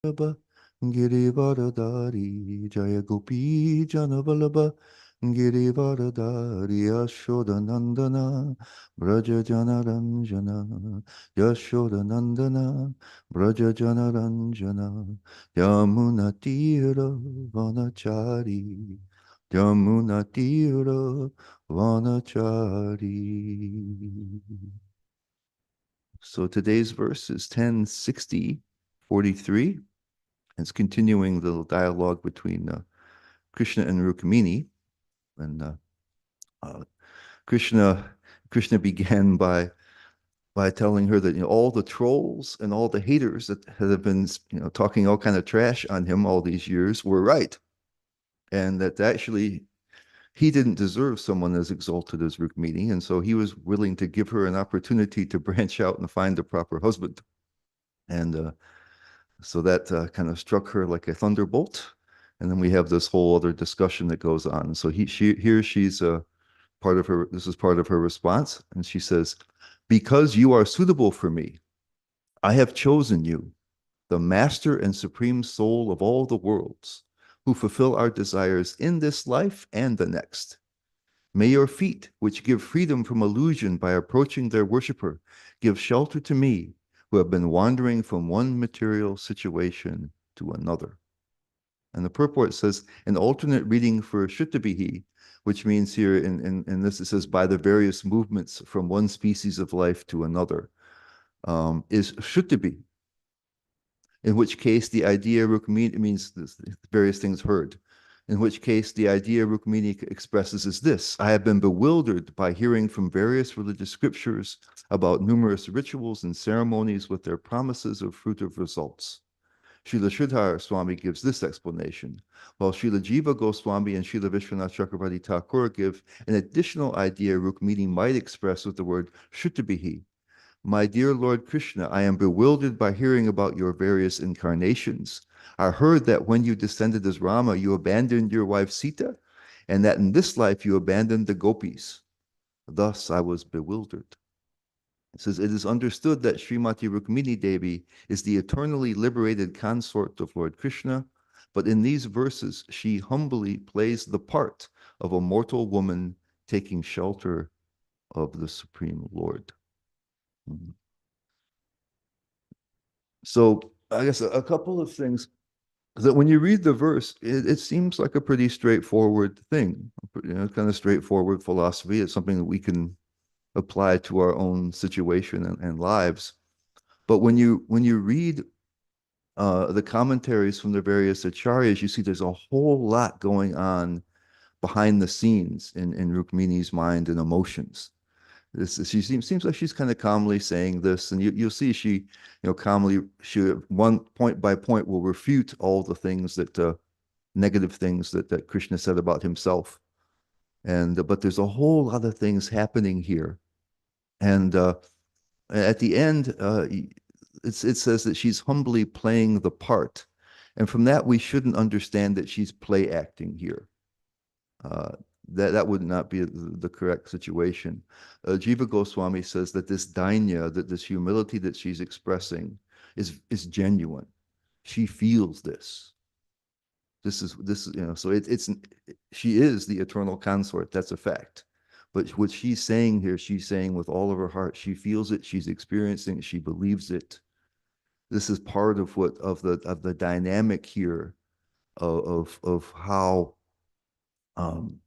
Vallabha Girivaradari Jaya Gopi Janavallabha Girivaradari Yashodanandana Braja Janaranjana Yashodanandana Braja Janaranjana Yamuna Tira Vanachari Yamuna Tira Vanachari. So today's verse is 10:60:43. It's continuing the dialogue between Krishna and Rukmini. And uh, Krishna Krishna began by telling her that all the trolls and all the haters that have been talking all kind of trash on him all these years were right, and that actually he didn't deserve someone as exalted as Rukmini, and so he was willing to give her an opportunity to branch out and find a proper husband. And so that kind of struck her like a thunderbolt. And then we have this whole other discussion that goes on. So she's part of her, this is part of her response. And she says, because you are suitable for me, I have chosen you, the master and supreme soul of all the worlds, who fulfill our desires in this life and the next. May your feet, which give freedom from illusion by approaching their worshiper, give shelter to me, who have been wandering from one material situation to another. And the purport says an alternate reading for Shuttabihi, which means here in this it says by the various movements from one species of life to another, is Shuttabi, in which case the idea Rukmini means various things heard. In which case the idea Rukmini expresses is this: I have been bewildered by hearing from various religious scriptures about numerous rituals and ceremonies with their promises of fruitive results. Srila Sridhar Swami gives this explanation, while Srila Jiva Goswami and Srila Vishwanath Chakravarti Thakur give an additional idea Rukmini might express with the word Shuttabihi. My dear Lord Krishna, I am bewildered by hearing about your various incarnations. I heard that when you descended as Rama, you abandoned your wife Sita, and that in this life you abandoned the gopis. Thus I was bewildered. It says, it is understood that Srimati Rukmini Devi is the eternally liberated consort of Lord Krishna, but in these verses she humbly plays the part of a mortal woman taking shelter of the Supreme Lord. So I guess a couple of things that when you read the verse, it seems like a pretty straightforward thing, kind of straightforward philosophy. It's something that we can apply to our own situation and lives. But when you read the commentaries from the various acharyas, you see there's a whole lot going on behind the scenes in Rukmini's mind and emotions. She seems like she's kind of calmly saying this, and you'll see she, calmly, she one point by point will refute all the things that negative things that Krishna said about himself, and but there's a whole lot of things happening here, and at the end, it says that she's humbly playing the part, and from that we shouldn't understand that she's play acting here. Uh, that would not be the correct situation. Jiva Goswami says that this dainya, that this humility that she's expressing is genuine. She feels this. This is so it's she is the eternal consort. That's a fact. But what she's saying here, she's saying with all of her heart. She feels it. She's experiencing it. She believes it. This is part of the dynamic here of how um,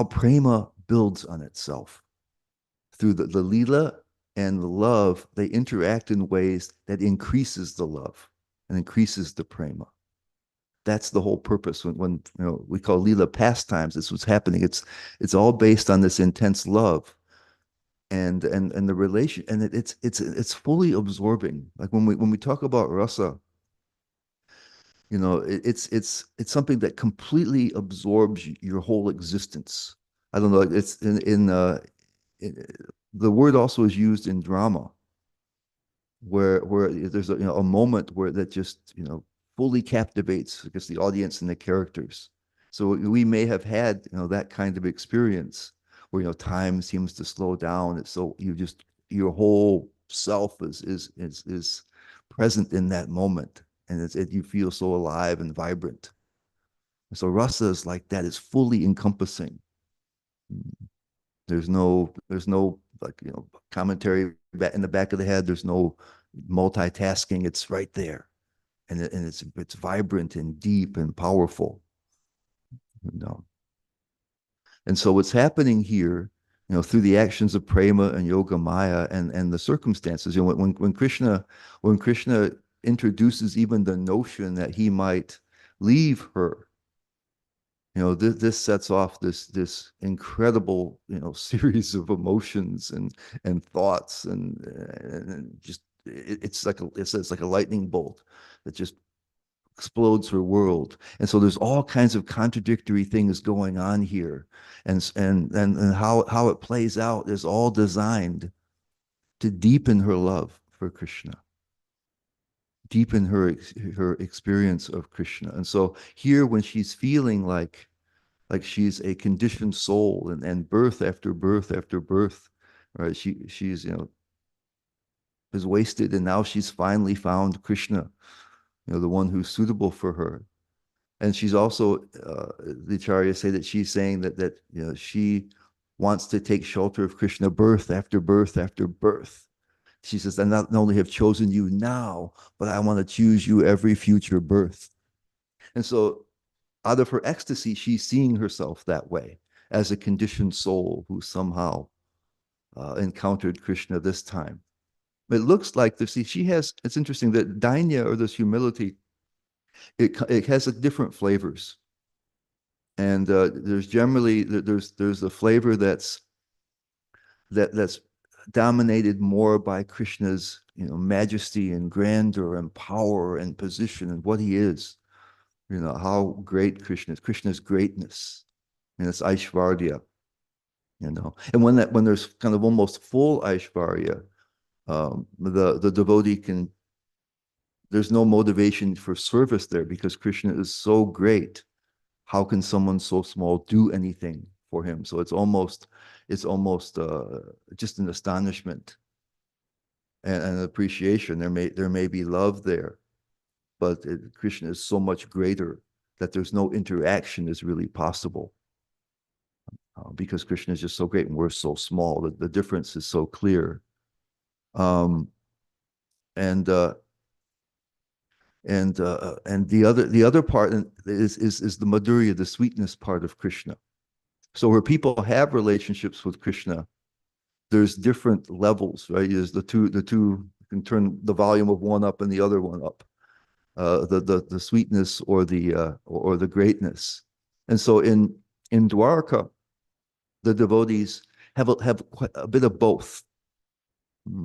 prema builds on itself through the lila and the love. They interact in ways that increases the love and increases the prema. That's the whole purpose. When we call lila pastimes, this was happening. It's all based on this intense love and the relation, and it's fully absorbing. Like when we talk about rasa, it's something that completely absorbs your whole existence. I don't know. It's the word also is used in drama, where there's a moment where that just fully captivates, I guess, the audience and the characters. So we may have had that kind of experience where time seems to slow down. It's so your whole self is present in that moment, and you feel so alive and vibrant. And so rasa is like that, is fully encompassing. There's no like, commentary in the back of the head. There's no multitasking. It's right there, and it's vibrant and deep and powerful. You know. And so what's happening here, through the actions of prema and yoga maya and the circumstances, when Krishna introduces even the notion that he might leave her, this sets off this incredible, series of emotions and thoughts and just it's like a lightning bolt that just explodes her world. And so there's all kinds of contradictory things going on here. And how it plays out is all designed to deepen her love for Krishna, deepen her experience of Krishna. And so here, when she's feeling like she's a conditioned soul, and birth after birth after birth, right? She's is wasted, and now she's finally found Krishna, the one who's suitable for her. And she's also, the acharyas say that she's saying that she wants to take shelter of Krishna birth after birth after birth. She says, I not only have chosen you now, but I want to choose you every future birth. And so out of her ecstasy, she's seeing herself that way, as a conditioned soul who somehow encountered Krishna this time. It looks like it's interesting that dainya, or this humility, it has different flavors. And there's a flavor that's dominated more by Krishna's majesty and grandeur and power and position and what he is. How great Krishna's greatness, and it's Aishvarya. And when there's kind of almost full Aishvarya, the devotee there's no motivation for service there, because Krishna is so great. How can someone so small do anything for him? So it's almost just an astonishment and an appreciation. There may be love there, but Krishna is so much greater that there's no interaction is really possible, because Krishna is just so great and we're so small. The difference is so clear. Um, and uh, and the other part is the madhurya, the sweetness part of Krishna. So where people have relationships with Krishna, there's different levels, right? There's the two you can turn the volume of one up and the other one up, the sweetness or the greatness. And so in Dwarka, the devotees have quite a bit of both.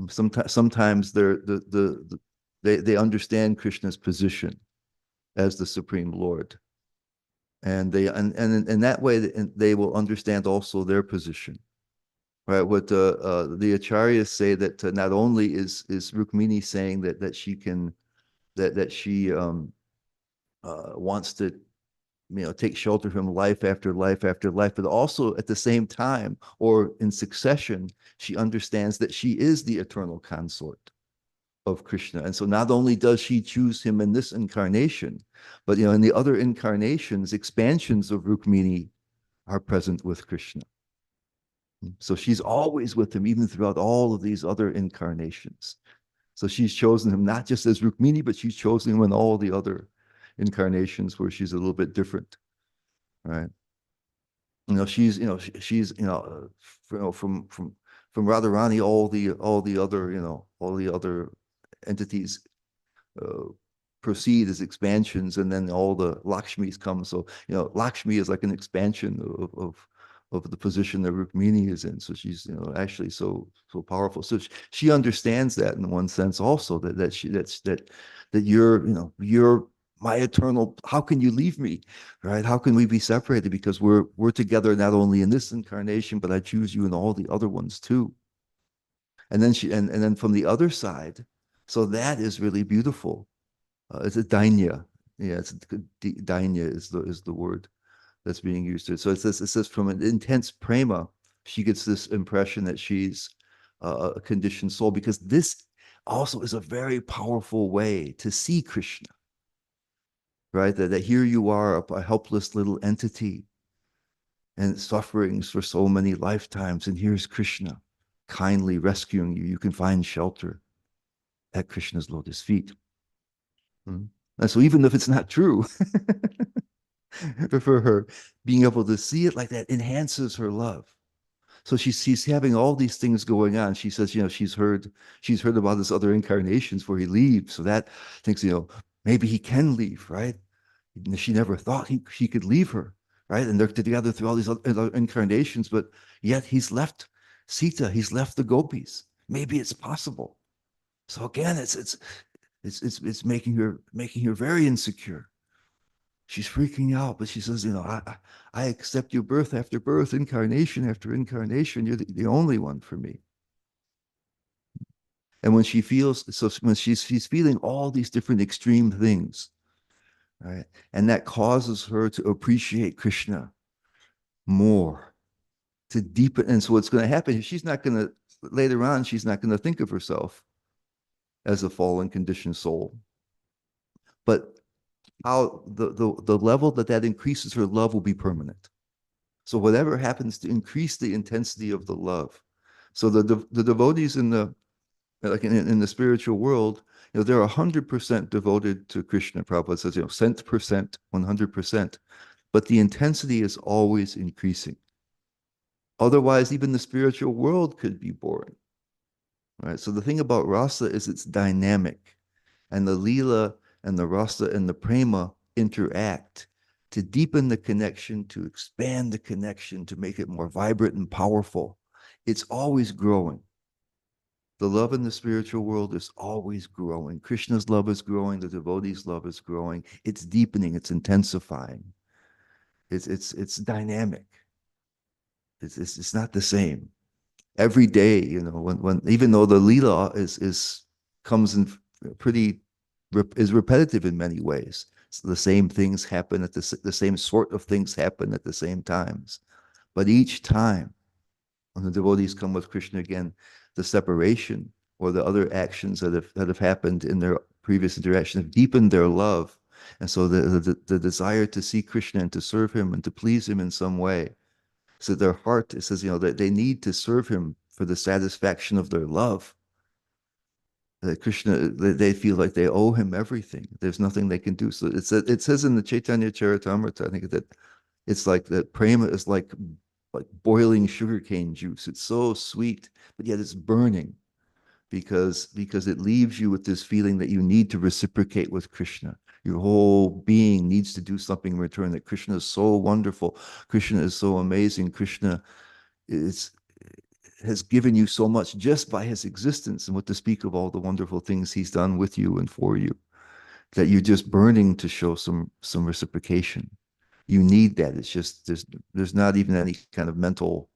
Sometimes they understand Krishna's position as the Supreme Lord, and in that way they will understand also their position, right? What the acharyas say, that not only is Rukmini saying that she wants to take shelter from life after life after life, but also at the same time, or in succession, she understands that she is the eternal consort of Krishna. And so not only does she choose him in this incarnation, but in the other incarnations, expansions of Rukmini are present with Krishna. So she's always with him, even throughout all of these other incarnations. So she's chosen him not just as Rukmini, but she's chosen him in all the other incarnations where she's a little bit different, right? From Radharani, all the other entities uh, proceed as expansions, and then all the Lakshmis come. So Lakshmi is like an expansion of the position that Rukmini is in. So she's actually so powerful. So she understands that in one sense also, that you're my eternal. How can you leave me, right? How can we be separated? Because we're together not only in this incarnation, but I choose you in all the other ones too. And then from the other side, so that is really beautiful. It's a dainya. Yeah, dainya is the word that's being used here. So it says from an intense prema, she gets this impression that she's a conditioned soul, because this also is a very powerful way to see Krishna, right? That here you are, a helpless little entity and sufferings for so many lifetimes. And here's Krishna kindly rescuing you. You can find shelter at Krishna's lotus feet. Mm. And so even if it's not true, for her, being able to see it like that enhances her love. So she's having all these things going on. She says, she's heard about this other incarnations where he leaves. So that thinks, maybe he can leave, right? She never thought he could leave her, right? And they're together through all these other incarnations, but yet he's left Sita, he's left the gopis. Maybe it's possible. So again, it's making her very insecure. She's freaking out, but she says, I accept you birth after birth, incarnation after incarnation. You're the only one for me. And when she's feeling all these different extreme things, right? And that causes her to appreciate Krishna more, to deepen. And so what's going to happen is later on, she's not going to think of herself as a fallen conditioned soul. But how the level that increases her love will be permanent. So whatever happens to increase the intensity of the love. So the devotees in the spiritual world, they're 100% devoted to Krishna. Prabhupada says, cent percent, 100%. But the intensity is always increasing. Otherwise, even the spiritual world could be boring. Right? So the thing about rasa is it's dynamic. And the lila and the rasa and the prema interact to deepen the connection, to expand the connection, to make it more vibrant and powerful. It's always growing. The love in the spiritual world is always growing. Krishna's love is growing. The devotee's love is growing. It's deepening. It's intensifying. It's dynamic. It's not the same. Every day, when even though the lila comes in pretty is repetitive in many ways. So the same things happen the same sort of things happen at the same times. But each time when the devotees come with Krishna again, the separation or the other actions that have happened in their previous interaction have deepened their love. And so the desire to see Krishna and to serve him and to please him in some way. So their heart, it says, that they need to serve him for the satisfaction of their love. That Krishna, they feel like they owe him everything. There's nothing they can do. So it says in the Chaitanya Charitamrita, I think that it's like that prema is like boiling sugarcane juice. It's so sweet, but yet it's burning because it leaves you with this feeling that you need to reciprocate with Krishna. Your whole being needs to do something in return. That Krishna is so wonderful. Krishna is so amazing. Krishna is has given you so much just by his existence, and what to speak of all the wonderful things he's done with you and for you, that you're just burning to show some reciprocation. You need that. It's just there's not even any kind of mental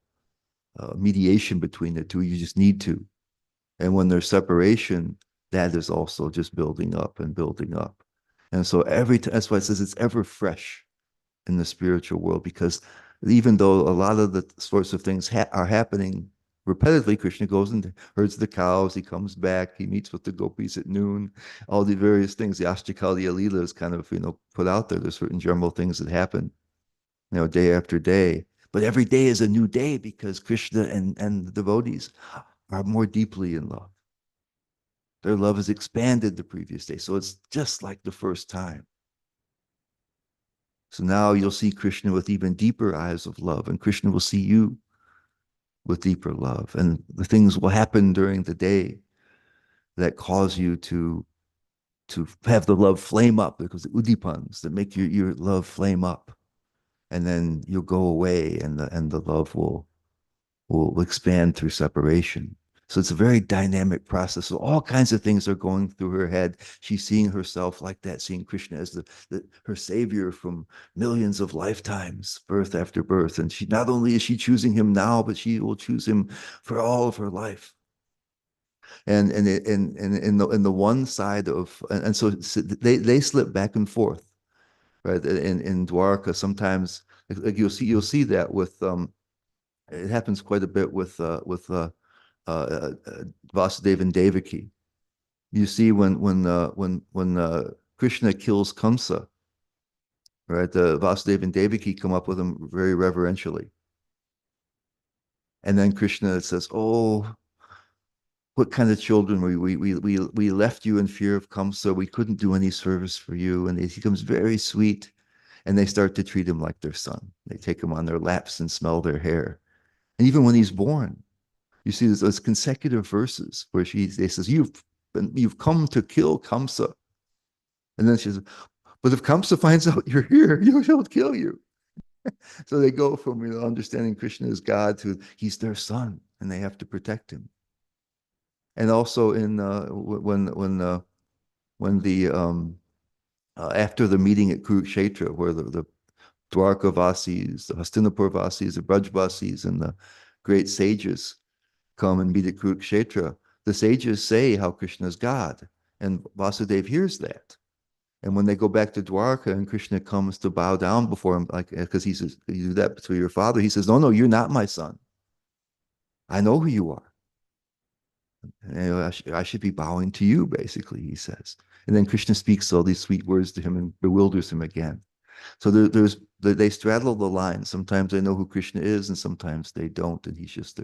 mediation between the two. You just need to. And when there's separation, that is also just building up and building up. And so that's why it says it's ever fresh in the spiritual world, because even though a lot of the sorts of things are happening repetitively, Krishna goes and herds the cows, he comes back, he meets with the gopis at noon, all the various things. The Ashtakaliya Leela is kind of, put out there. There's certain general things that happen, day after day. But every day is a new day because Krishna and the devotees are more deeply in love. Their love has expanded the previous day. So it's just like the first time. So now you'll see Krishna with even deeper eyes of love, and Krishna will see you with deeper love. And the things will happen during the day that cause you to have the love flame up, because the udipans that make your love flame up. And then you'll go away, and the love will expand through separation. So it's a very dynamic process. So all kinds of things are going through her head. She's seeing herself like that, seeing Krishna as her savior from millions of lifetimes, birth after birth. And she not only is she choosing him now, but she will choose him for all of her life. And in the one side of, and so they slip back and forth, right? In Dwarka, sometimes like you'll see that with it happens quite a bit with Vasudeva and Devaki, You see when Krishna kills Kamsa, right? The Vasudeva and Devaki come up with him very reverentially. And then Krishna says, "Oh, what kind of children we left you in fear of Kamsa. We couldn't do any service for you." And he becomes very sweet, and they start to treat him like their son. They take him on their laps and smell their hair. And even when he's born, you see those consecutive verses where they says, you've come to kill Kamsa. And then she says, but if Kamsa finds out you're here, he'll kill you. So they go from understanding Krishna as God to he's their son and they have to protect him. And also in when the after the meeting at Kurukshetra, where the Dwarka Vasis, the Hastinapur Vasis, the Braj Vasis, and the great sages come and meet at Kurukshetra, the sages say how Krishna is God, and Vasudeva hears that. And when they go back to Dwarka and Krishna comes to bow down before him, like because he says, "You do that to your father," he says, "No, no, you're not my son. I know who you are. And I should be bowing to you," basically, he says. And then Krishna speaks all these sweet words to him and bewilders him again. So they straddle the line. Sometimes they know who Krishna is, and sometimes they don't, and he's just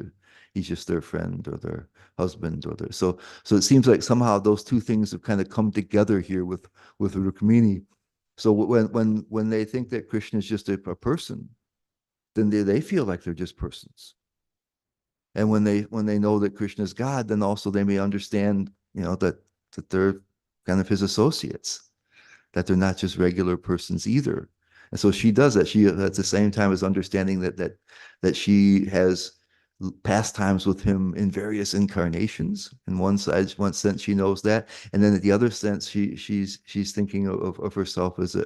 their friend or their husband or their so it seems like somehow those two things have kind of come together here with Rukmini. So when they think that Krishna is just a person, then they feel like they're just persons. And when they know that Krishna is God, then also they may understand, that they're kind of his associates, that they're not just regular persons either. And so she does that. She at the same time is understanding that she has pastimes with him in various incarnations. In one sense, she knows that, and then at the other sense, she's thinking of herself as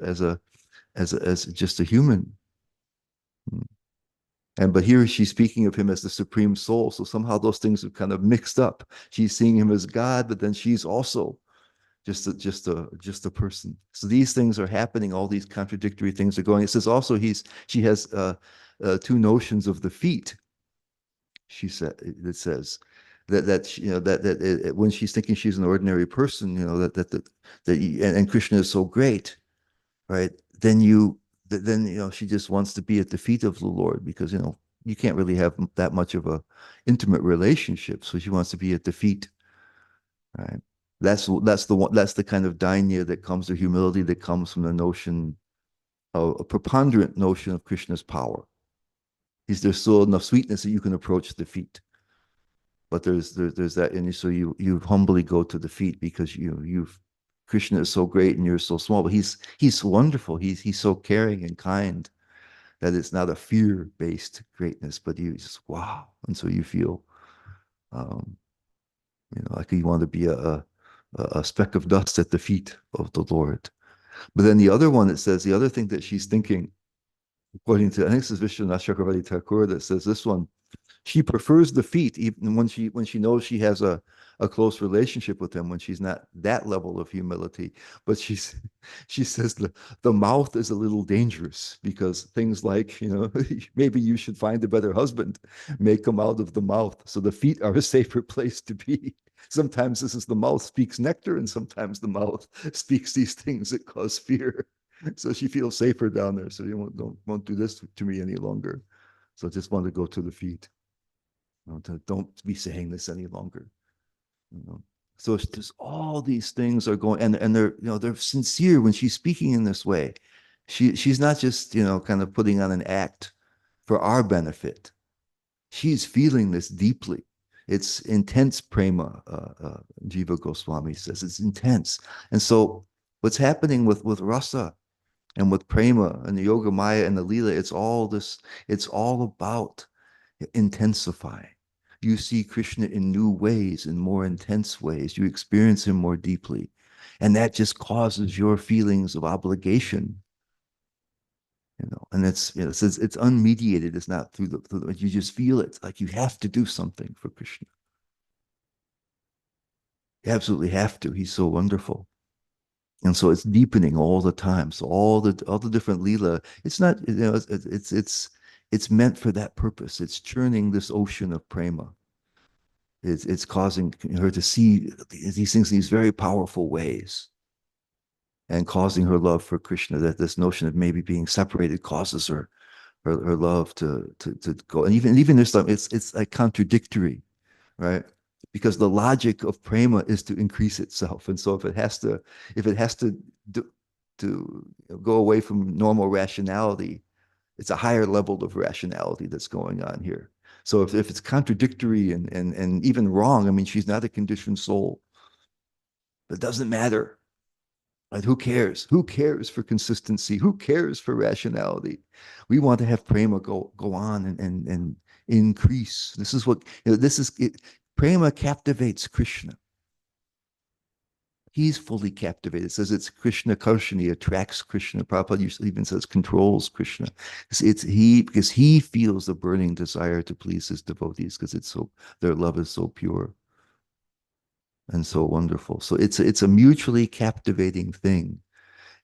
just a human. And but here she's speaking of him as the supreme soul. So somehow those things are kind of mixed up. She's seeing him as God, but then she's also just a person. So these things are happening. All these contradictory things are going. It says also she has two notions of the feet. She said it says that when she's thinking she's an ordinary person, and Krishna is so great, right? Then she just wants to be at the feet of the Lord because you can't really have that much of a intimate relationship. So she wants to be at the feet, right? That's the kind of dainya that comes, the humility that comes from the notion of a preponderant notion of Krishna's power. There's still enough sweetness that you can approach the feet, but there's that, and so you humbly go to the feet because you've Krishna is so great and you're so small, but he's wonderful. He's so caring and kind that it's not a fear-based greatness, but you just wow, and so you feel um, like you want to be a speck of dust at the feet of the Lord. But then the other one, it says the other thing that she's thinking, according to, I think this is Vishwanath Chakravarti Thakur that says this one, she prefers the feet even when she knows she has a close relationship with him, when she's not that level of humility. But she says the mouth is a little dangerous because things like maybe you should find a better husband may come out of the mouth, so the feet are a safer place to be. Sometimes this is the mouth speaks nectar, and sometimes the mouth speaks these things that cause fear. So she feels safer down there, so you won't do this to me any longer. So I just want to go to the feet. Don't be saying this any longer. You know. So it's just all these things are going, and they're sincere when she's speaking in this way. She's not just kind of putting on an act for our benefit. She's feeling this deeply. It's intense prema. Jiva Goswami says it's intense, and so what's happening with rasa and with prema and the yoga maya and the lila, it's all this. It's all about intensifying. You see Krishna in new ways, in more intense ways. You experience him more deeply. And that just causes your feelings of obligation. And it's unmediated. It's not you just feel it. Like you have to do something for Krishna. You absolutely have to. He's so wonderful. And so it's deepening all the time. So all the different lila, it's not, it's meant for that purpose. It's churning this ocean of prema. It's causing her to see these things in these very powerful ways, and causing her love for Krishna. That this notion of maybe being separated causes her love to go. And even there's some, it's like contradictory, right? Because the logic of prema is to increase itself, and so if it has to do, to go away from normal rationality, it's a higher level of rationality that's going on here. So if it's contradictory and even wrong, I mean, she's not a conditioned soul. It doesn't matter. Like, who cares? Who cares for consistency? Who cares for rationality? We want to have prema go on and increase. This is what, this is it. Prema captivates Krishna. He's fully captivated. It says it's Krishna Karshani, attracts Krishna. Prabhupada usually even says controls Krishna. It's he, because he feels the burning desire to please his devotees, because it's so, their love is so pure and so wonderful. So it's a mutually captivating thing.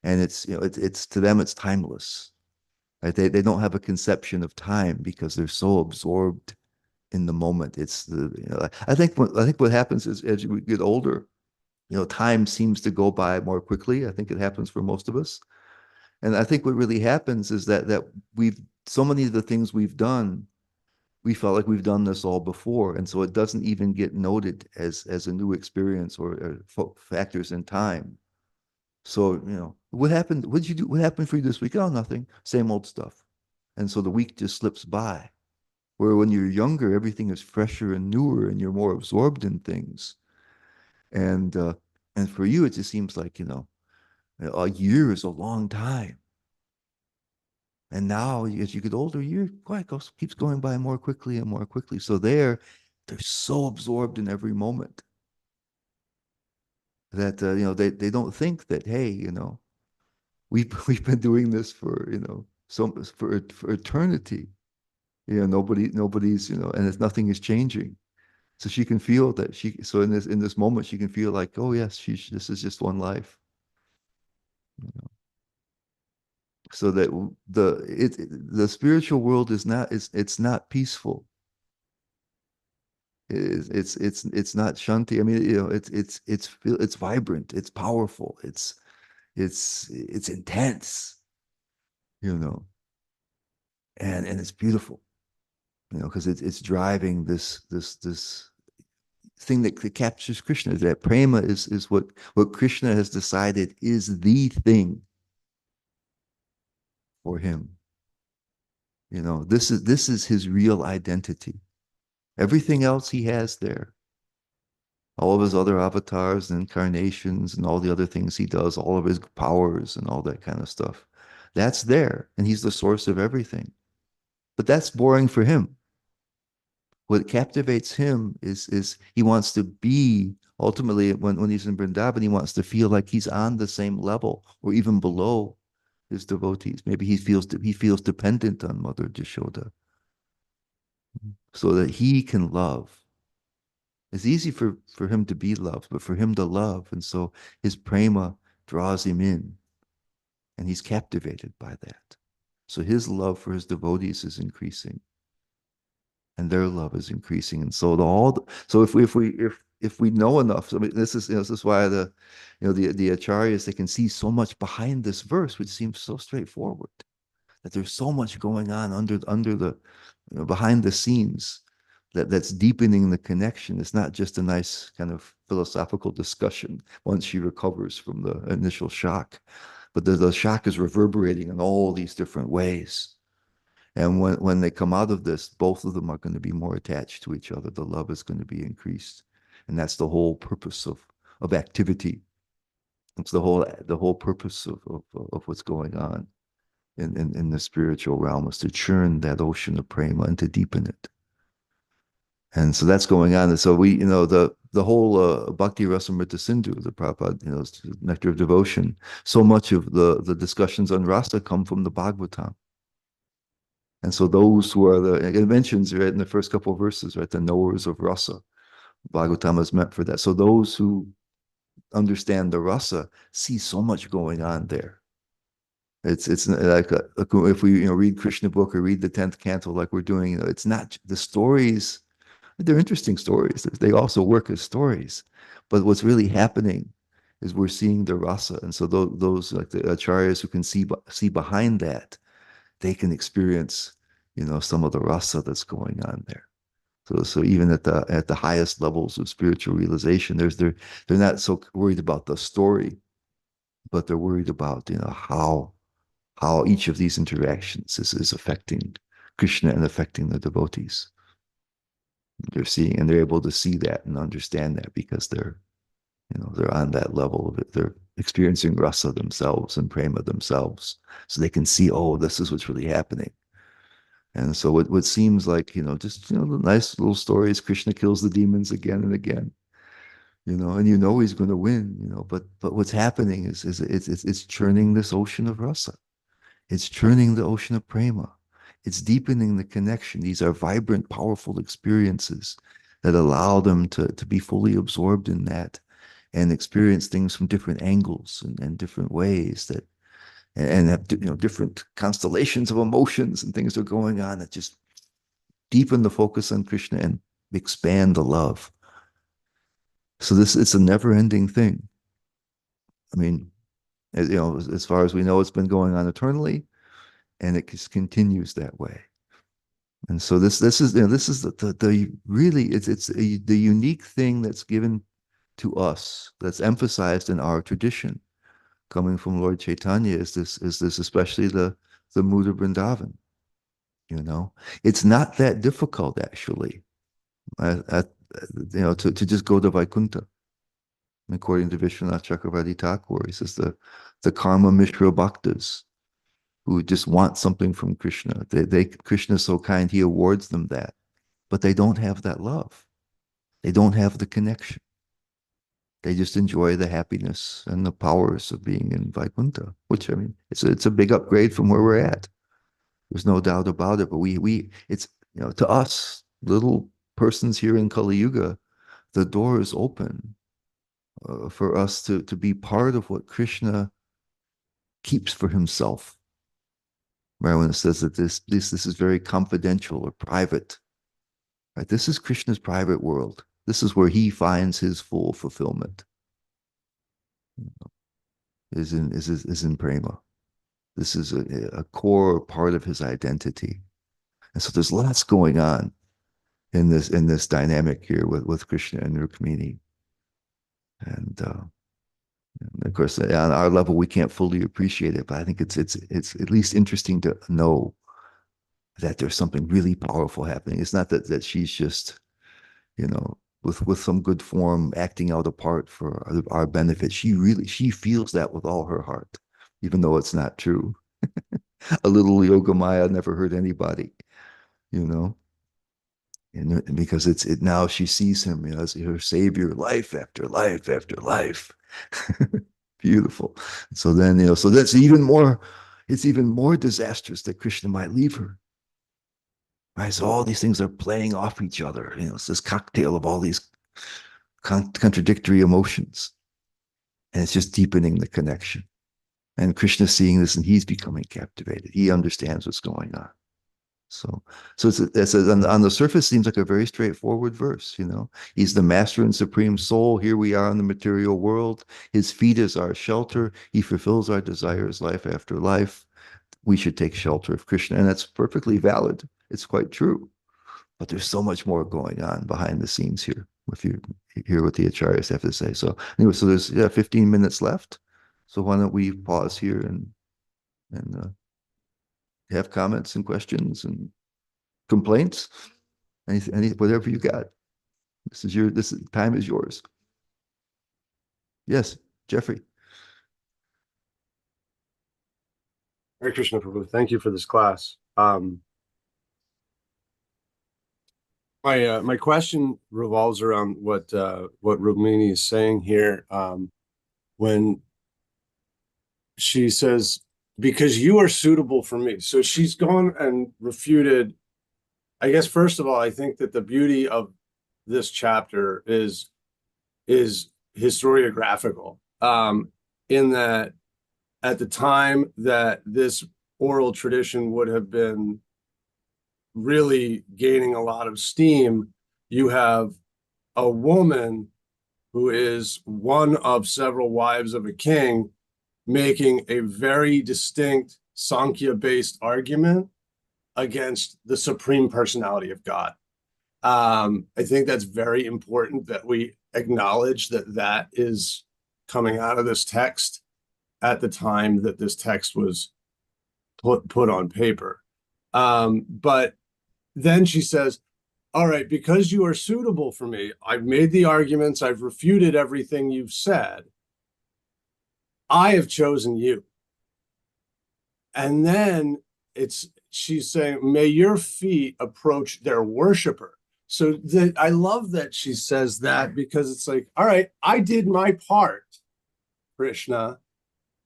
And it's to them, it's timeless. Right? They don't have a conception of time because they're so absorbed in the moment. It's I think what happens is, as we get older, time seems to go by more quickly. I think it happens for most of us. And I think what really happens is that we've, so many of the things we've done, we felt like we've done this all before. And so it doesn't even get noted as a new experience or factors in time. So, what happened? What did you do? What happened for you this week? Oh, nothing. Same old stuff. And so the week just slips by. Where when you're younger, everything is fresher and newer, and you're more absorbed in things. And and for you, it just seems like, a year is a long time. And now, as you get older, year quite keeps going by more quickly and more quickly. So they're so absorbed in every moment that they don't think that, hey, we've been doing this for for eternity. Nobody's, and it's nothing is changing. So she can feel that so in this moment she can feel like, oh yes, this is just one life. You know? So that the spiritual world is not, it's not peaceful. It's not shanti. I mean, it's vibrant, it's powerful, it's intense, you know, and it's beautiful, because it's driving this thing that captures Krishna. That prema is what Krishna has decided is the thing for him. This is his real identity. Everything else he has there, all of his other avatars and incarnations and all the other things he does, all of his powers and all that kind of stuff, that's there, and he's the source of everything. But that's boring for him. What captivates him is he wants to be, ultimately, when he's in Vrindavan, he wants to feel like he's on the same level or even below his devotees. Maybe he feels dependent on Mother Jashoda so that he can love. It's easy for him to be loved, but for him to love, and so his prema draws him in, and he's captivated by that. So his love for his devotees is increasing, and their love is increasing. And so so if we know enough, I mean, this is why the acharyas, they can see so much behind this verse, which seems so straightforward, that there's so much going on under the behind the scenes that's deepening the connection. It's not just a nice kind of philosophical discussion once she recovers from the initial shock, but the shock is reverberating in all these different ways. And when they come out of this, both of them are going to be more attached to each other. The love is going to be increased. And that's the whole purpose of activity. It's the whole purpose of what's going on in the spiritual realm, is to churn that ocean of prema and to deepen it. And so that's going on. And so the whole Bhakti Rasamrita Sindhu, the Prabhupada, Nectar of Devotion, so much of the discussions on rasa come from the Bhagavatam. And so those who are it mentions, right, in the first couple of verses, right, the knowers of rasa, Bhagavatam is meant for that. So those who understand the rasa see so much going on there. It's like if we read Krishna book or read the 10th canto like we're doing, it's not the stories They're interesting stories. They also work as stories. But what's really happening is we're seeing the rasa. And so those like the acharyas who can see behind that, they can experience, some of the rasa that's going on there. So even at the highest levels of spiritual realization, they're not so worried about the story, but they're worried about how each of these interactions is affecting Krishna and affecting the devotees. They're seeing and they're able to see that and understand that because they're on that level of it. They're experiencing rasa themselves and prema themselves. So they can see, oh, this is what's really happening. And so what seems like, just the nice little stories, Krishna kills the demons again and again, and he's going to win, but what's happening is it's churning this ocean of rasa. It's churning the ocean of prema. It's deepening the connection. These are vibrant, powerful experiences that allow them to be fully absorbed in that and experience things from different angles and different ways and have different constellations of emotions and things are going on that just deepen the focus on Krishna and expand the love. So it's a never-ending thing. I mean, as far as we know, it's been going on eternally, and it just continues that way. And so this is the really the unique thing that's given to us, that's emphasized in our tradition, coming from Lord Chaitanya, is this especially the mood of Vrindavan. It's not that difficult actually, to just go to Vaikuntha. According to Vishwanath Chakravarti Thakur, he says the karma mishra bhaktas who just want something from Krishna. Krishna is so kind, he awards them that, but they don't have that love. They don't have the connection. They just enjoy the happiness and the powers of being in Vaikuntha, which, I mean, it's a big upgrade from where we're at. There's no doubt about it. But it's, to us, little persons here in Kali Yuga, the door is open for us to be part of what Krishna keeps for himself. Right? When it says that this is very confidential or private, right? This is Krishna's private world. This is where he finds his full fulfillment. Is in prema. This is a core part of his identity. And so there's lots going on in this dynamic here with Krishna and Rukmini. And of course, on our level, we can't fully appreciate it, but I think it's at least interesting to know that there's something really powerful happening. It's not that she's just, with some good form acting out a part for our benefit. She feels that with all her heart, even though it's not true. A little yoga maya never hurt anybody, you know. And because it now she sees him, as her savior, life after life after life. Beautiful. So then, so that's it's even more disastrous that Krishna might leave her. Right. So all these things are playing off each other. It's this cocktail of all these contradictory emotions. And it's just deepening the connection. And Krishna's seeing this and he's becoming captivated. He understands what's going on. So on the surface seems like a very straightforward verse. He's the master and supreme soul. Here we are in the material world. His feet is our shelter. He fulfills our desires life after life. We should take shelter of Krishna, and that's perfectly valid. It's quite true. But there's so much more going on behind the scenes here. If you hear what the acharyas have to say. So anyway, so there's 15 minutes left. So why don't we pause here and have comments and questions and complaints, whatever you got. This time is yours. Yes, Jeffrey. Hare Krishna Prabhu, thank you for this class. My question revolves around what Rukmini is saying here, when she says, because you are suitable for me. So she's gone and refuted. I guess, first of all, I think that the beauty of this chapter is historiographical, in that at the time that this oral tradition would have been really gaining a lot of steam, you have a woman who is one of several wives of a king making a very distinct Sankhya-based argument against the supreme personality of God. I think that's very important that we acknowledge that that is coming out of this text at the time that this text was put on paper. But then she says, all right, because you are suitable for me, I've made the arguments, I've refuted everything you've said. I have chosen you. And then she's saying, may your feet approach their worshiper. So I love that she says that, because it's like, all right, I did my part, Krishna.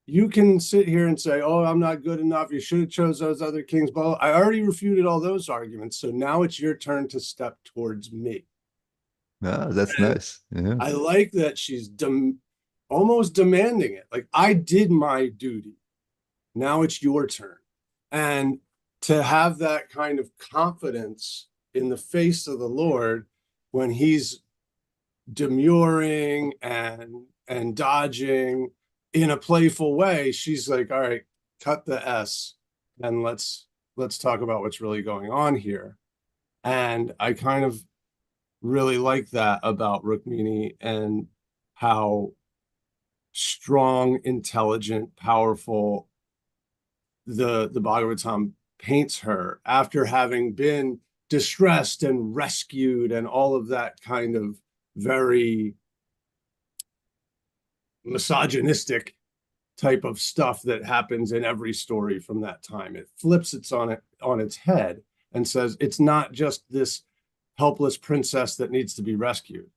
You can sit here and say, oh, I'm not good enough, you should have chose those other kings. But I already refuted all those arguments. So now it's your turn to step towards me. Ah, that's And nice. Yeah. I like that she's almost demanding it. Like, I did my duty. Now it's your turn. And to have that kind of confidence in the face of the Lord when he's demurring and dodging in a playful way, she's like, all right, cut the S and let's talk about what's really going on here. And I kind of really like that about Rukmini, and how strong, intelligent, powerful the Bhagavatam paints her after having been distressed and rescued and all of that kind of very misogynistic type of stuff that happens in every story from that time. It flips it on its head and says it's not just this helpless princess that needs to be rescued.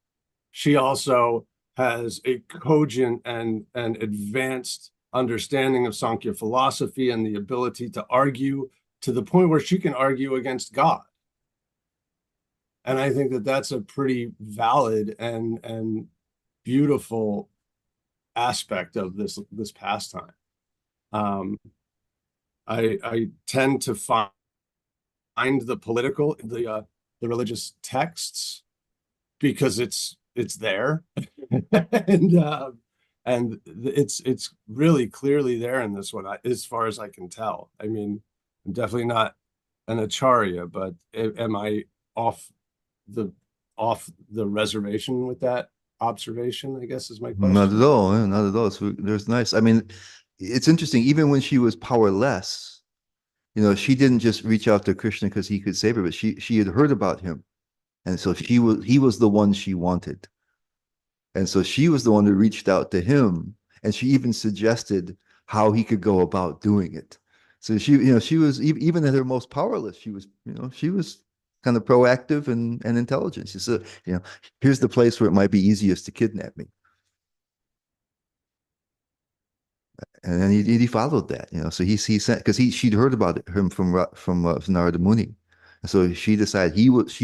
She also has a cogent and advanced understanding of Sankhya philosophy and the ability to argue to the point where she can argue against God. And I think that that's a pretty valid and beautiful aspect of this pastime. I tend to find the political, the religious texts, because it's there, and it's really clearly there in this one, as far as I can tell. I mean, I'm definitely not an acharya, but am I off the reservation with that observation, I guess, is my Not at question. all. Not at all. So there's nice. I mean, it's interesting. Even when she was powerless, she didn't just reach out to Krishna because he could save her, but she had heard about him, and so he was the one she wanted, and so she was the one who reached out to him, and she even suggested how he could go about doing it. So she was even at her most powerless. She was kind of proactive and intelligent. She said, here's the place where it might be easiest to kidnap me. And then he followed that, So he sent, because she'd heard about him from Narada Muni, and so she decided he was.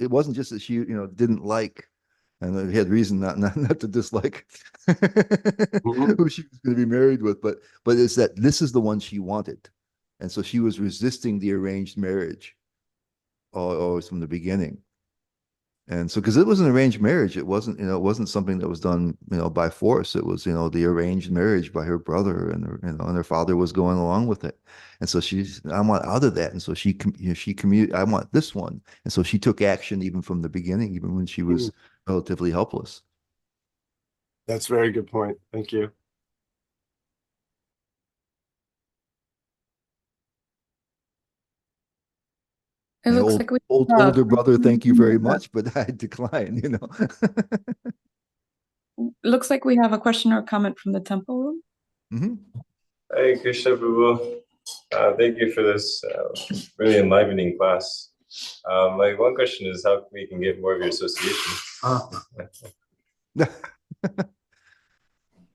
It wasn't just that she didn't like, and he had reason not to dislike Mhm. who she was going to be married with, but it's that this is the one she wanted, and so she was resisting the arranged marriage always from the beginning. And so, because it was an arranged marriage, it wasn't something that was done, by force. It was, the arranged marriage by her brother, and her father was going along with it. And so I want out of that. And so I want this one. And so she took action even from the beginning, even when she Mhm. was relatively helpless. That's a very good point. Thank you. It My looks like we have older brother, thank you very much, but I decline. looks like we have a question or comment from the temple room. Mhm. Hey, Krishna Prabhu. Thank you for this really enlivening class. My one question is how we can get more of your association.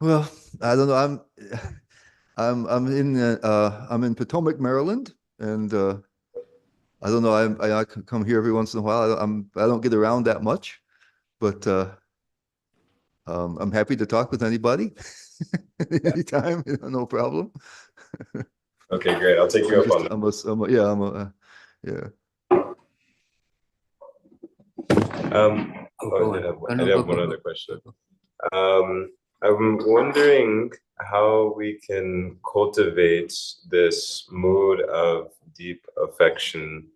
Well, I don't know. I'm in Potomac, Maryland, and I don't know. I come here every once in a while. I don't get around that much, but I'm happy to talk with anybody anytime. No problem. Okay, great. I'll take you up on that. I'm a, yeah, yeah. go I did ahead. I did have one other question. I'm wondering how we can cultivate this mood of deep affection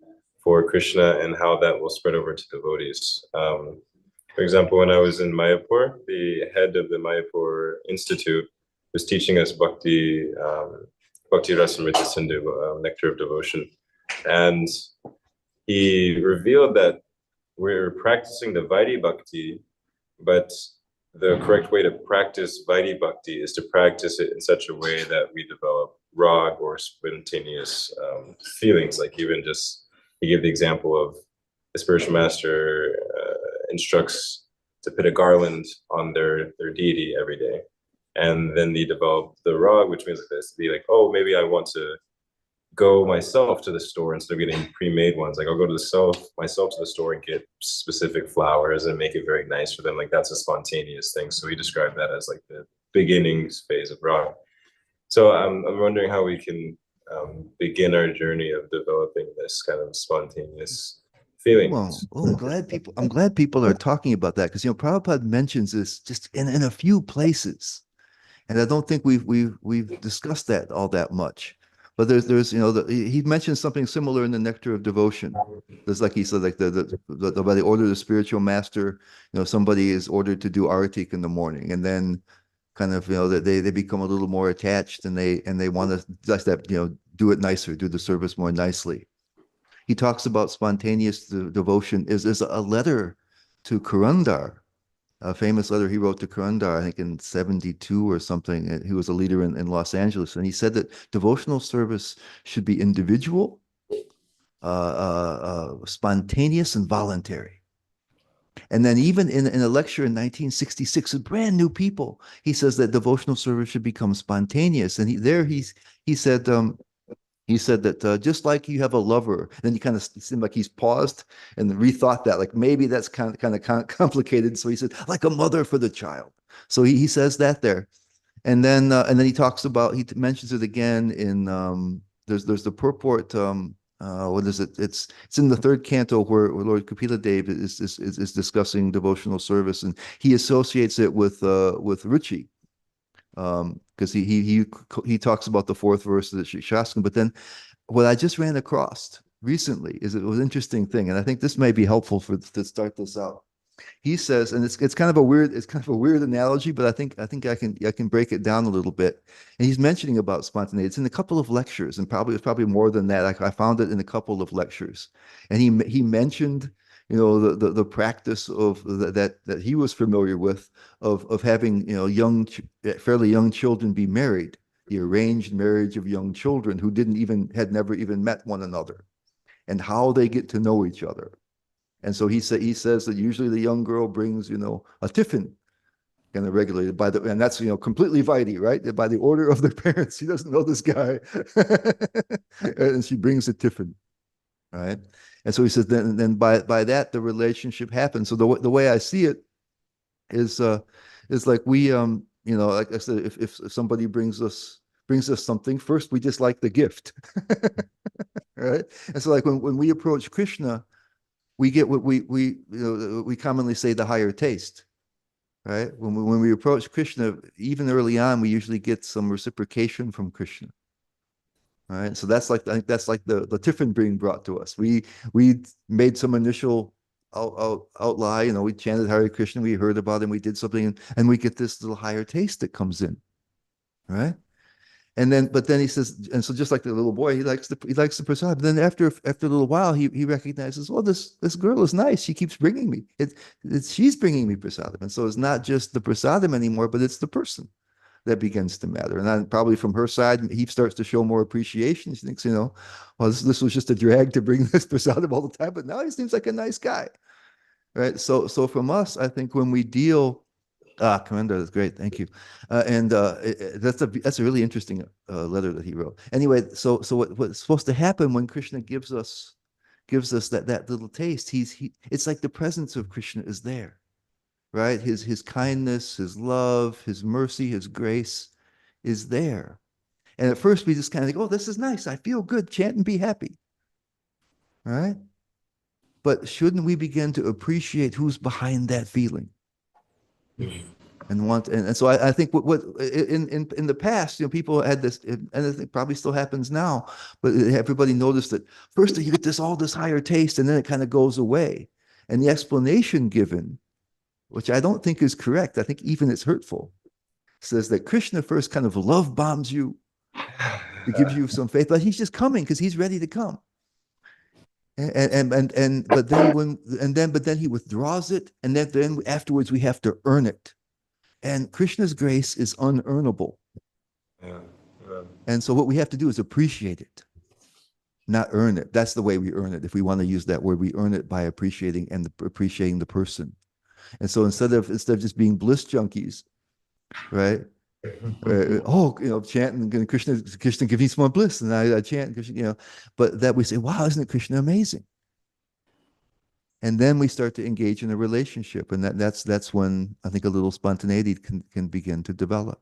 for Krishna and how that will spread over to devotees. For example, when I was in Mayapur, the head of the Mayapur Institute was teaching us Bhakti Rasamrita Sindhu, Nectar of Devotion. And he revealed that we're practicing the Vaidhi Bhakti, but the correct way to practice Vaidhi Bhakti is to practice it in such a way that we develop rag or spontaneous feelings. Like even just, he gave the example of the spiritual master instructs to put a garland on their deity every day. And then they develop the rag, which means like this, to be like, oh, maybe I want to go myself to the store instead of getting pre-made ones. Like I'll go to myself to the store and get specific flowers and make it very nice for them. Like that's a spontaneous thing. So we describe that as like the beginnings phase of rock. So I'm wondering how we can begin our journey of developing this kind of spontaneous feeling. Well, I'm glad people are talking about that because, Prabhupada mentions this just in a few places. And I don't think we've discussed that all that much. But there's he mentions something similar in the Nectar of Devotion. There's like he said, like by the order of the spiritual master, somebody is ordered to do artik in the morning, and then kind of that they become a little more attached, and they want to just that do it nicer, do the service more nicely. He talks about spontaneous devotion is a letter to Kurandar, a famous letter he wrote to Kurandar, I think in 72 or something. He was a leader in Los Angeles. And he said that devotional service should be individual, spontaneous, and voluntary. And then even in a lecture in 1966 with brand new people, he says that devotional service should become spontaneous. And he said, that just like you have a lover, then you kind of seemed like he's paused and rethought that, like maybe that's kind of complicated. So he said, like a mother for the child. So he says that there, and then he talks about, he mentions it again in there's the purport. What is it? It's in the third canto where Lord Kapila Dev is discussing devotional service, and he associates it with Ruchi. Because he talks about the fourth verse of the Shastakam. But then what I just ran across recently is it was an interesting thing, and I think this may be helpful to start this out. He says, and it's kind of a weird analogy, but I think I can break it down a little bit. And he's mentioning about spontaneity. It's in a couple of lectures, and it's probably more than that. I found it in a couple of lectures, and he mentioned the practice of that he was familiar with of having fairly young children be married, the arranged marriage of young children who had never even met one another, and how they get to know each other. And so he says that usually the young girl brings a tiffin, kind of regulated and that's completely Vaidhi, right? By the order of their parents. She doesn't know this guy, and she brings a tiffin. Right. And so he says then by that the relationship happens. So the way I see it is like we like I said, if somebody brings us something, first we just like the gift. Right. And so like when we approach Krishna, we get what we commonly say, the higher taste. Right. When we approach Krishna, even early on, we usually get some reciprocation from Krishna. Right. So I think that's like the tiffin being brought to us. We made some initial outlie, we chanted Hare Krishna, we heard about him, we did something, and we get this little higher taste that comes in. Right. But then he says, and so just like the little boy, he likes the prasad. But then after a little while, he recognizes, oh, this girl is nice. She keeps bringing me she's bringing me prasadam. And so it's not just the prasadam anymore, but it's the person that begins to matter. And then probably from her side, he starts to show more appreciation. She thinks, well, this was just a drag to bring this prasadam all the time, but now he seems like a nice guy. Right. So from us, I think when we deal, Commander, that's great. Thank you. That's a really interesting letter that he wrote. Anyway, so what's supposed to happen when Krishna gives us that little taste? It's like the presence of Krishna is there. Right? His kindness, his love, his mercy, his grace is there. And at first we just kind of think, oh, this is nice. I feel good. Chant and be happy. Right? but shouldn't we begin to appreciate who's behind that feeling? And want, and so I think what in the past, people had this, and I think probably still happens now, but everybody noticed that first you get all this higher taste, and then it kind of goes away. And the explanation given, which I don't think is correct, I think even it's hurtful, says that Krishna first kind of love bombs you to give you some faith, but he's just coming because he's ready to come. But then he withdraws it, and then afterwards we have to earn it. And Krishna's grace is unearnable. Yeah. And so what we have to do is appreciate it, not earn it. That's the way we earn it. If we want to use that word, we earn it by appreciating appreciating the person. And so instead of just being bliss junkies, right? Chanting Krishna give me some more bliss, and I chant Krishna, but that we say, wow, isn't it Krishna amazing? And then we start to engage in a relationship, and that's when I think a little spontaneity can begin to develop.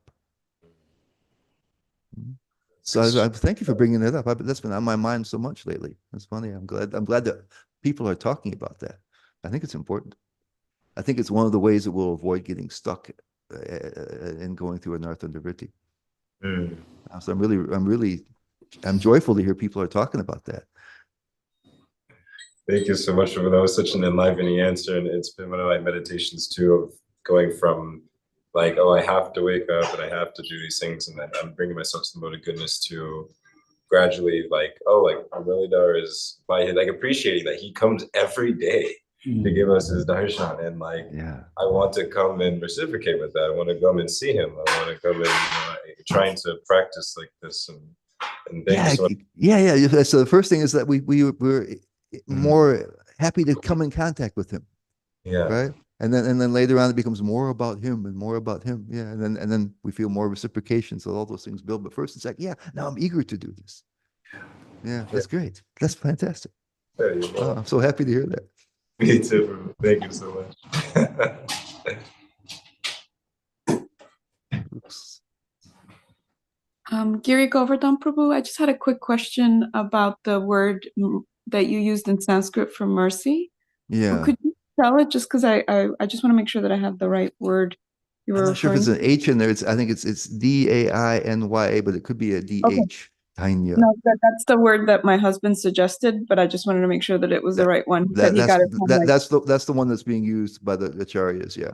So I thank you for bringing that up. That's been on my mind so much lately. That's funny. I'm glad that people are talking about that. I think it's important. I think it's one of the ways that we'll avoid getting stuck in going through an Arthandavritti. So I'm joyful to hear people are talking about that. Thank you so much. That was such an enlivening answer, and it's been one of my meditations too, of going from like, oh, I have to wake up and I have to do these things, and then I'm bringing myself to the mode of goodness, to gradually like, oh, like Muralidhar is by like appreciating that he comes every day to give us his darshan, and like, Yeah. I want to come and reciprocate with that. I want to come and see him. I want to come and trying to practice like this, and thank you so much. Yeah. So the first thing is that we're more happy to come in contact with him. Yeah. Right. And then later on it becomes more about him and more about him. Yeah. And then we feel more reciprocation. So all those things build. But first it's like, yeah, now I'm eager to do this. Yeah, that's great. That's fantastic. Oh, I'm so happy to hear that. Me too. Thank you so much. Oops. Giri Govardhan Prabhu, I just had a quick question about the word that you used in Sanskrit for mercy. Yeah. Could you spell it, just because I just want to make sure that I have the right word you were I'm not sure if referring it's an H in there. I think it's Dainya, but it could be a DH. Okay. Dainya. No, that's the word that my husband suggested, but I just wanted to make sure that it was the right one. He said he got it from That's the one that's being used by the acharyas. Yeah.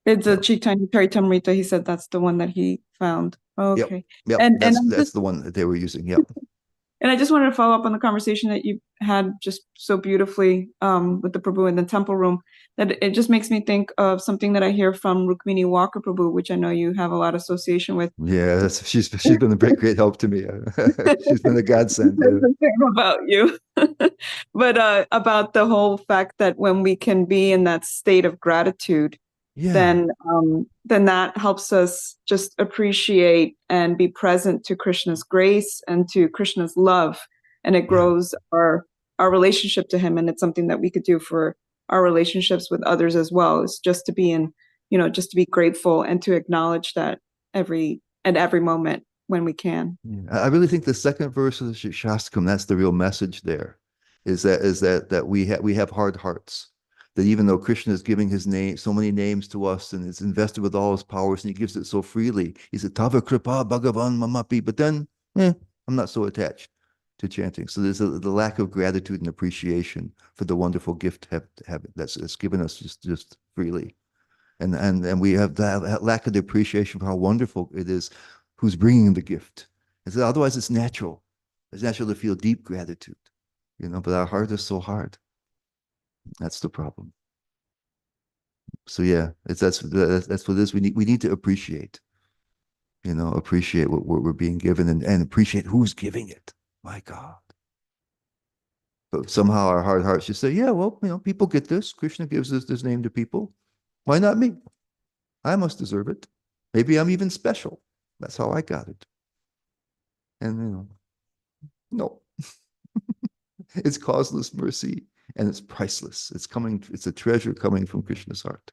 it's a Yep. Chaitanya Charitamrita. He said that's the one that he found. Okay. Yep. And That's the one that they were using. Yep. And I just wanted to follow up on the conversation that you had just so beautifully with the Prabhu in the temple room, that it just makes me think of something that I hear from Rukmini Walker Prabhu, which I know you have a lot of association with. Yeah, she's been a great help to me. She's been a godsend. Yeah. The same about you. But about the whole fact that when we can be in that state of gratitude, Yeah. then that helps us just appreciate and be present to Krishna's grace and to Krishna's love, and it grows our relationship to him. And it's something that we could do for our relationships with others as well. Is just to be just to be grateful and to acknowledge that at every moment when we can. Yeah. I really think the second verse of the Shastakam, that's the real message there, is that we have hard hearts. That even though Krishna is giving his name, so many names to us, and it's invested with all his powers, and he gives it so freely. He said, Tava Kripa Bhagavan Mamapi, but then I'm not so attached to chanting. So there's the lack of gratitude and appreciation for the wonderful gift that's given us just freely. And we have that lack of the appreciation for how wonderful it is who's bringing the gift. And so otherwise it's natural. It's natural to feel deep gratitude, but our heart is so hard. That's the problem. So yeah, that's what it is. We need to appreciate, appreciate what we're being given, and appreciate who's giving it. My God. But somehow our hard hearts just say, yeah, well, people get this. Krishna gives this name to people. Why not me? I must deserve it. Maybe I'm even special. That's how I got it. And no. It's causeless mercy, and it's priceless. It's a treasure coming from Krishna's heart.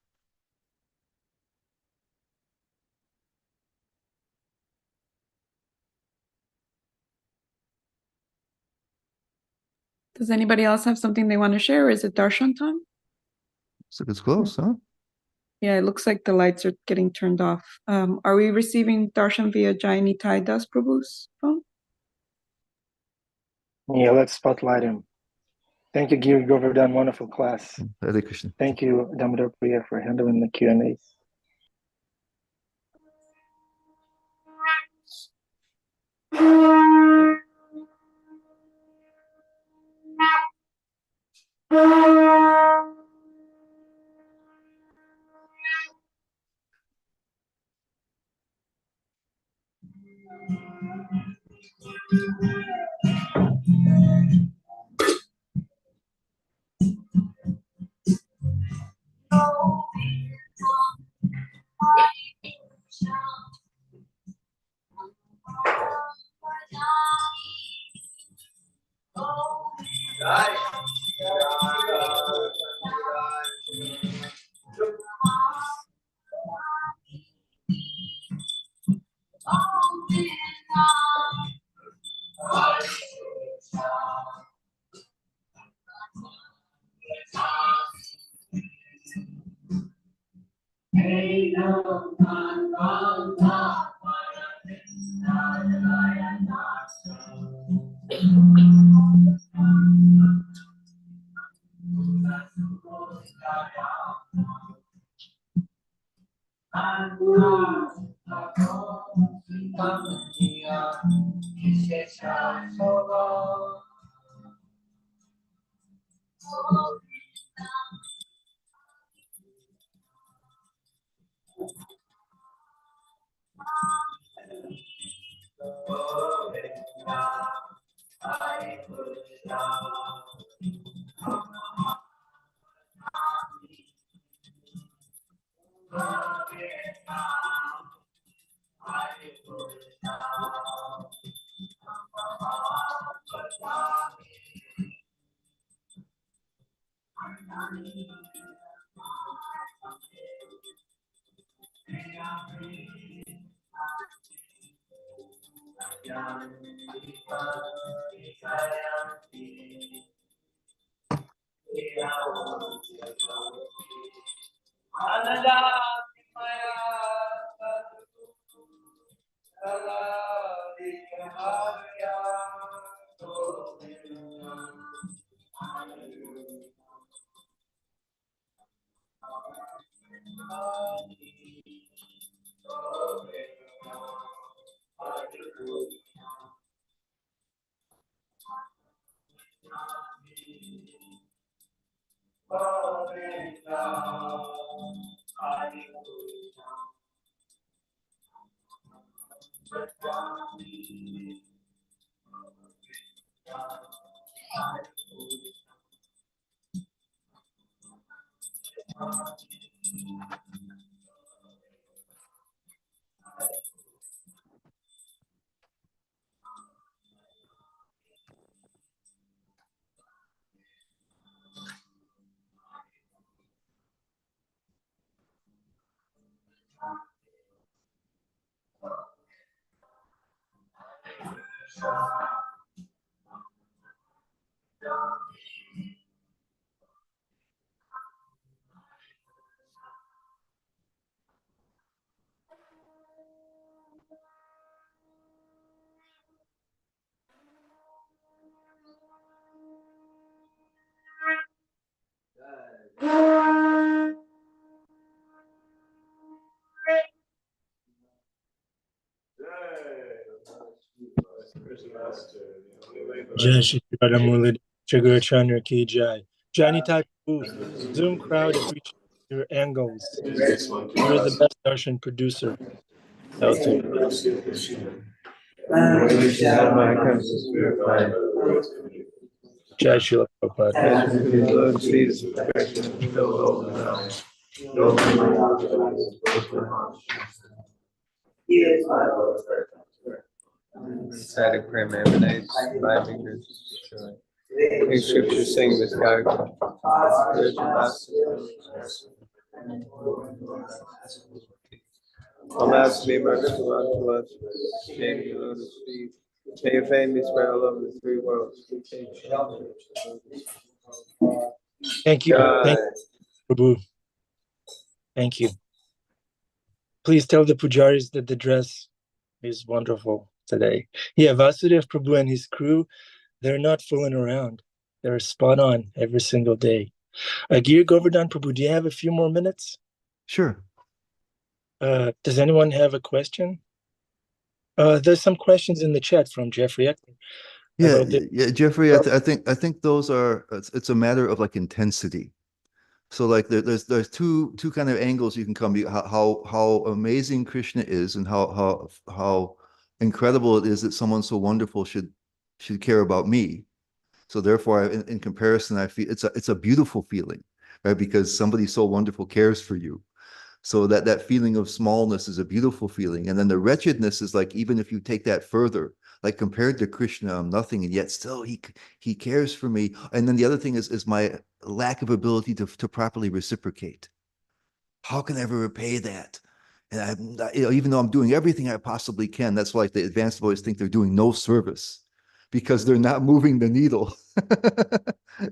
Does anybody else have something they want to share, or is it darshan time? So it's close, huh? Yeah, it looks like the lights are getting turned off. Are we receiving darshan via Jaini Tai Das Prabhu's phone? Yeah, let's spotlight him. Thank you, Giri Govardhan. Wonderful class. Hare Krishna. Thank you, Damodar Priya, for handling the Q&As. Jai Shri Radha Murli Chagur Chandra Ki Jai. Jani Type Zoom crowd appreciate your angles. You're the best Darshan producer out there. Jai Shri Static prayer emanates 5 fingers destroy. In scripture saying this character. Alas, be merciful unto us, stand in the lotus feet, May your fame be spread all over the three worlds. Thank you. Thank you, Prabhu. Thank you. Please tell the pujaris that the dress is wonderful today. Yeah, Vasudev Prabhu and his crew, they're not fooling around. They're spot on every single day. Giri Govardhan Prabhu, do you have a few more minutes? Sure. Does anyone have a question? There's some questions in the chat from Jeffrey Eckler. Yeah, yeah, Jeffrey, I think those are, it's a matter of like intensity. So like there's two kind of angles you can come, how amazing Krishna is, and how incredible it is that someone so wonderful should care about me. So therefore, in comparison, I feel it's a beautiful feeling, right? Because somebody so wonderful cares for you. So that feeling of smallness is a beautiful feeling. And then the wretchedness is like, even if you take that further, like compared to Krishna, I'm nothing, and yet still he cares for me. And then the other thing is my lack of ability to properly reciprocate. How can I ever repay that? And even though I'm doing everything I possibly can, that's why the advanced boys think they're doing no service, because they're not moving the needle.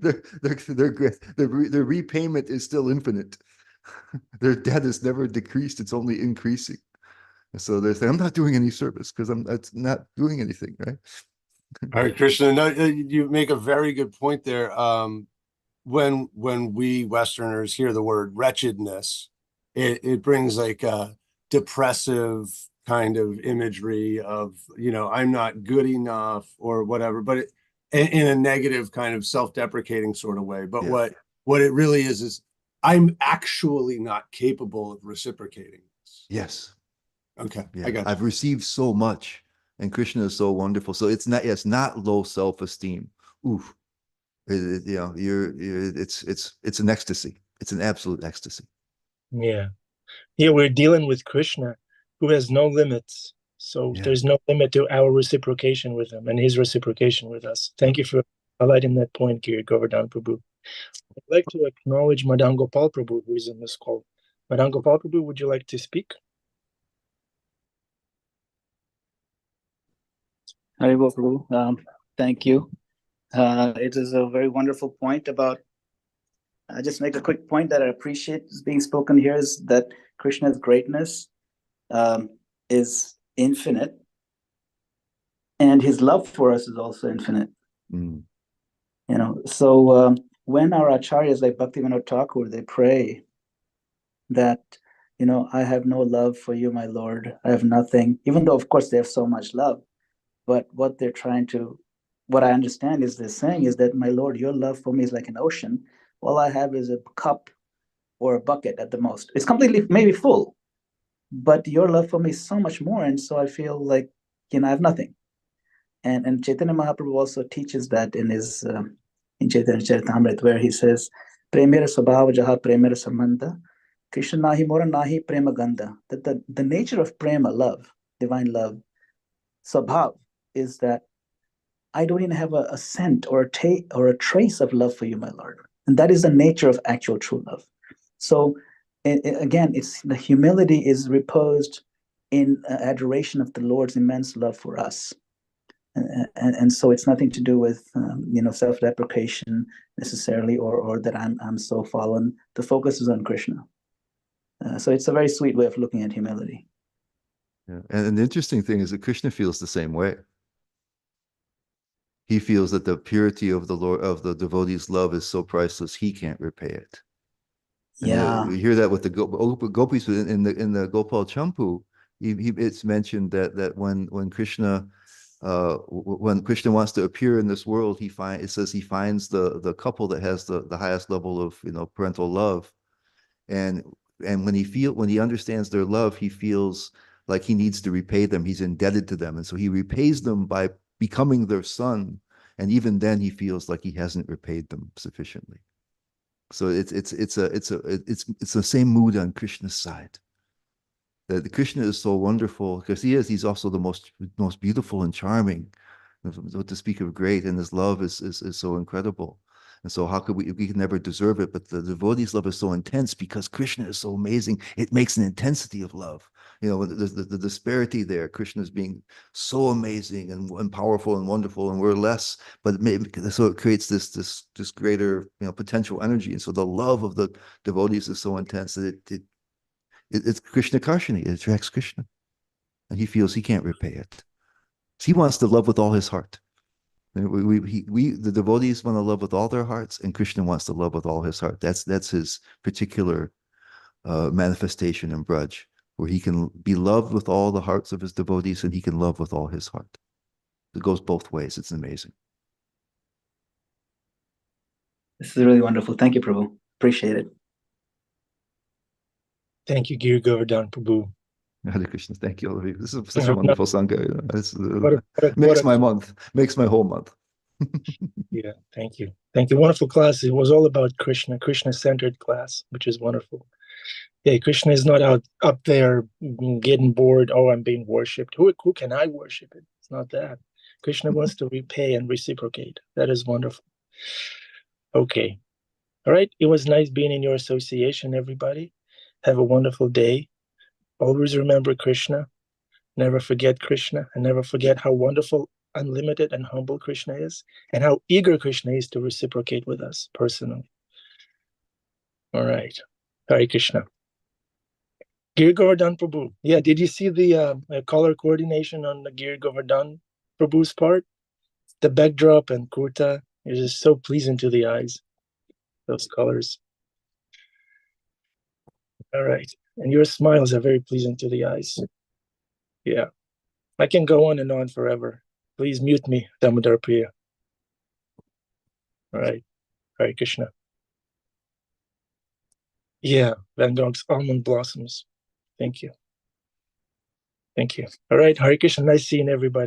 Their repayment is still infinite. Their debt is never decreased; it's only increasing. So they're saying, "I'm not doing any service because it's not doing anything." Right? All right, Krishna. No, you make a very good point there. When we Westerners hear the word wretchedness, it brings like a depressive kind of imagery of, I'm not good enough or whatever, but in a negative kind of self-deprecating sort of way. But Yeah. what it really is I'm actually not capable of reciprocating this. Yes. Okay. Yeah. I got you. I've received so much, and Krishna is so wonderful. So it's not low self-esteem. Oof. It's an ecstasy. It's an absolute ecstasy. Yeah. Here we're dealing with Krishna, who has no limits. So there's no limit to our reciprocation with him and his reciprocation with us. Thank you for highlighting that point, Giri Govardhan Prabhu. I'd like to acknowledge Madan Gopal Prabhu, who is in this call. Madan Gopal Prabhu, would you like to speak? Haribol Prabhu, thank you. It is a very wonderful point about, just make a quick point that I appreciate is being spoken here, is that Krishna's greatness is infinite, and his love for us is also infinite. Mm. So when our acharyas like Bhaktivinoda Thakur, they pray that, I have no love for you, my Lord, I have nothing, even though of course they have so much love, but what I understand is they're saying is that, my Lord, your love for me is like an ocean. All I have is a cup or a bucket at the most. It's completely maybe full, but your love for me is so much more. And so I feel like, I have nothing. And Chaitanya Mahaprabhu also teaches that in his, in Chaitanya Charitamrita, where he says, Premera Swabhava Jaha Premera Sambandha, Krishna Nahi Mora Nahi Prema Gandha. That the nature of prema, love, divine love, Swabhav, is that I don't even have a scent or a trace of love for you, my Lord. And that is the nature of actual true love. So again, it's the humility is reposed in adoration of the Lord's immense love for us. And so it's nothing to do with self-deprecation necessarily, or that I'm so fallen. The focus is on Krishna. So it's a very sweet way of looking at humility. Yeah. And the interesting thing is that Krishna feels the same way. He feels that the purity of the Lord, of the devotee's love, is so priceless he can't repay it. And we hear that with the gopis in the Gopal Champu. It's mentioned that when Krishna wants to appear in this world, he finds the couple that has the highest level of parental love, and when he understands their love, he feels like he needs to repay them. He's indebted to them, and so he repays them by becoming their son. And even then, he feels like he hasn't repaid them sufficiently. So it's the same mood on Krishna's side. That Krishna is so wonderful because he's also the most beautiful and charming, what to speak of great, and his love is so incredible. And so how could we could never deserve it, but the devotee's love is so intense because Krishna is so amazing. It makes an intensity of love. You know, the disparity there. Krishna is being so amazing and powerful and wonderful, and we're less. But so it creates this greater, you know, potential energy. And so the love of the devotees is so intense that it's Krishna Karshini. It attracts Krishna, and he feels he can't repay it. He wants to love with all his heart. The devotees want to love with all their hearts, and Krishna wants to love with all his heart. That's his particular manifestation in Braj, where he can be loved with all the hearts of his devotees, and he can love with all his heart. It goes both ways. It's amazing. This is really wonderful. Thank you, Prabhu. Appreciate it. Thank you, Giri Govardhan Prabhu. Hare Krishna. Thank you, all of you. This is such a wonderful Sangha. You know, What a my month, makes my whole month. Yeah, thank you. Thank you. Wonderful class. It was all about Krishna, Krishna-centered class, which is wonderful. Yeah, Krishna is not up there getting bored. Oh, I'm being worshipped. Who can I worship? It's not that. Krishna wants to repay and reciprocate. That is wonderful. Okay. All right. It was nice being in your association, everybody. Have a wonderful day. Always remember Krishna. Never forget Krishna, and never forget how wonderful, unlimited, and humble Krishna is, and how eager Krishna is to reciprocate with us personally. All right. Hare Krishna. Giri Govardhan Prabhu. Yeah, did you see the color coordination on the Giri Govardhan Prabhu's part? The backdrop and kurta is just so pleasing to the eyes, those colors. All right. And your smiles are very pleasing to the eyes. Yeah. I can go on and on forever. Please mute me, Damodar Priya. All right. Hare Krishna. Yeah, Van Gogh's almond blossoms. Thank you. Thank you. All right, Hare Krishna. Nice seeing everybody.